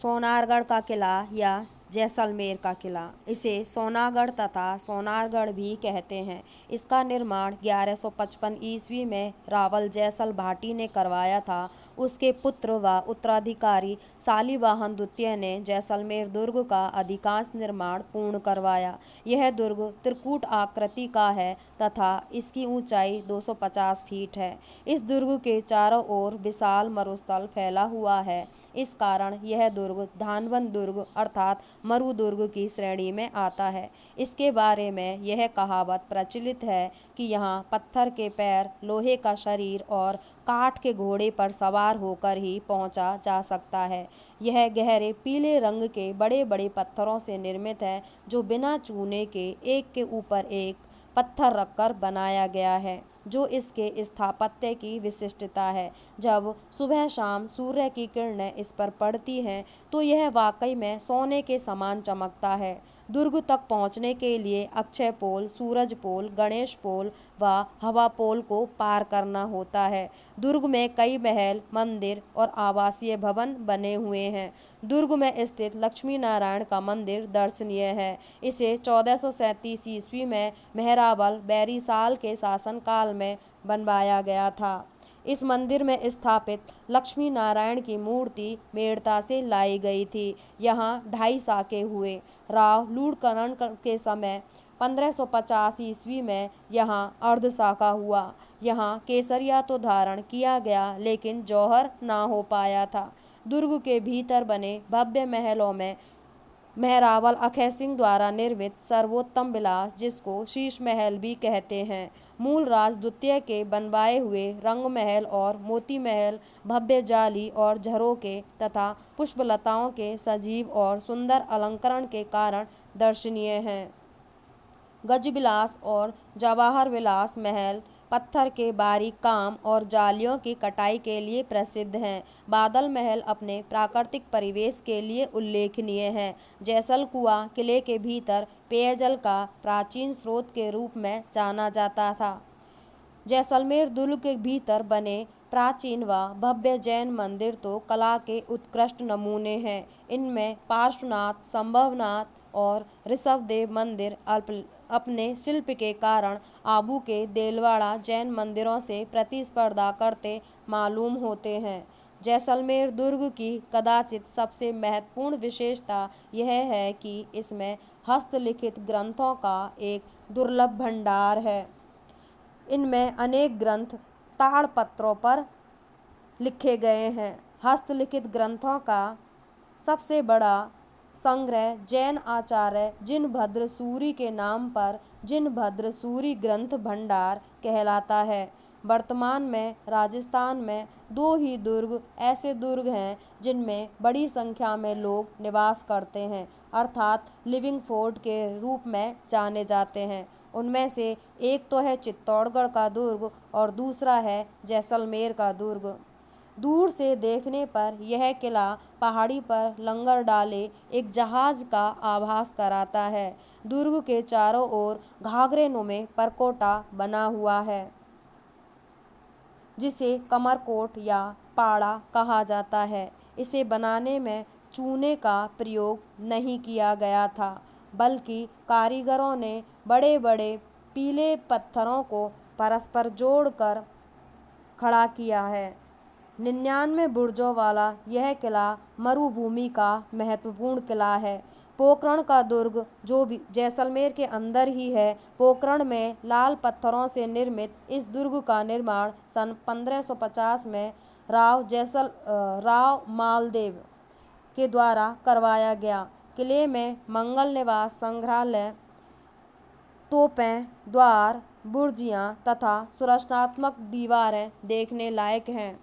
सोनारगढ़ का किला या जैसलमेर का किला, इसे सोनागढ़ तथा सोनारगढ़ भी कहते हैं। इसका निर्माण 1155 ईस्वी में रावल जैसल भाटी ने करवाया था। उसके पुत्र व उत्तराधिकारी शालिवाहन द्वितीय ने जैसलमेर दुर्ग का अधिकांश निर्माण पूर्ण करवाया। यह दुर्ग त्रिकूट आकृति का है तथा इसकी ऊंचाई 250 फीट है। इस दुर्ग के चारों ओर विशाल मरुस्थल फैला हुआ है। इस कारण यह दुर्ग धानबंद दुर्ग अर्थात मरु दुर्ग की श्रेणी में आता है। इसके बारे में यह कहावत प्रचलित है कि यहाँ पत्थर के पैर, लोहे का शरीर और काठ के घोड़े पर सवार होकर ही पहुँचा जा सकता है। यह गहरे पीले रंग के बड़े बड़े पत्थरों से निर्मित है, जो बिना चूने के एक के ऊपर एक पत्थर रखकर बनाया गया है, जो इसके स्थापत्य की विशिष्टता है। जब सुबह शाम सूर्य की किरणें इस पर पड़ती हैं तो यह वाकई में सोने के समान चमकता है। दुर्ग तक पहुंचने के लिए अक्षय पोल, सूरज पोल, गणेश पोल व हवा पोल को पार करना होता है। दुर्ग में कई महल, मंदिर और आवासीय भवन बने हुए हैं। दुर्ग में स्थित लक्ष्मी नारायण का मंदिर दर्शनीय है। इसे 1437 ईस्वी में मेहराबल बैरीसाल के शासनकाल में बनवाया गया था। इस मंदिर में स्थापित लक्ष्मी नारायण की मूर्ति मेड़ता से लाई गई थी। यहाँ 2.5 साके हुए। राव लूणकरण के समय 1550 ईस्वी में यहाँ अर्धशाखा हुआ। यहाँ केसरिया तो धारण किया गया, लेकिन जौहर ना हो पाया था। दुर्ग के भीतर बने भव्य महलों में मेहराबल अक्षय सिंह द्वारा निर्मित सर्वोत्तम विलास, जिसको शीश महल भी कहते हैं, मूलराज द्वितीय के बनवाए हुए रंग महल और मोती महल भव्य जाली और झरोके तथा पुष्पलताओं के सजीव और सुंदर अलंकरण के कारण दर्शनीय हैं। गजविलास और जवाहर विलास महल पत्थर के बारीक काम और जालियों की कटाई के लिए प्रसिद्ध हैं। बादल महल अपने प्राकृतिक परिवेश के लिए उल्लेखनीय है। जैसल कुआं किले के भीतर पेयजल का प्राचीन स्रोत के रूप में जाना जाता था। जैसलमेर दुर्ग के भीतर बने प्राचीन व भव्य जैन मंदिर तो कला के उत्कृष्ट नमूने हैं। इनमें पार्श्वनाथ, संभवनाथ और ऋषभदेव मंदिर अपने शिल्प के कारण आबू के देलवाड़ा जैन मंदिरों से प्रतिस्पर्धा करते मालूम होते हैं। जैसलमेर दुर्ग की कदाचित सबसे महत्वपूर्ण विशेषता यह है कि इसमें हस्तलिखित ग्रंथों का एक दुर्लभ भंडार है। इनमें अनेक ग्रंथ ताड़पत्रों पर लिखे गए हैं। हस्तलिखित ग्रंथों का सबसे बड़ा संग्रह जैन आचार्य जिनभद्र सूरी के नाम पर जिनभद्र सूरी ग्रंथ भंडार कहलाता है। वर्तमान में राजस्थान में 2 ही दुर्ग ऐसे दुर्ग हैं जिनमें बड़ी संख्या में लोग निवास करते हैं, अर्थात लिविंग फोर्ट के रूप में जाने जाते हैं। उनमें से एक तो है चित्तौड़गढ़ का दुर्ग और दूसरा है जैसलमेर का दुर्ग। दूर से देखने पर यह किला पहाड़ी पर लंगर डाले एक जहाज का आभास कराता है। दुर्ग के चारों ओर घाघरे-नुमे परकोटा बना हुआ है, जिसे कमरकोट या पाड़ा कहा जाता है। इसे बनाने में चूने का प्रयोग नहीं किया गया था, बल्कि कारीगरों ने बड़े बड़े पीले पत्थरों को परस्पर जोड़कर खड़ा किया है। 99 बुर्जों वाला यह किला मरुभूमि का महत्वपूर्ण किला है। पोखरण का दुर्ग, जो भी जैसलमेर के अंदर ही है, पोखरण में लाल पत्थरों से निर्मित इस दुर्ग का निर्माण सन 1550 में राव मालदेव के द्वारा करवाया गया। किले में मंगल निवास, संग्रहालय, तोपें, द्वार, बुर्जियां तथा सुरक्षात्मक दीवारें देखने लायक हैं।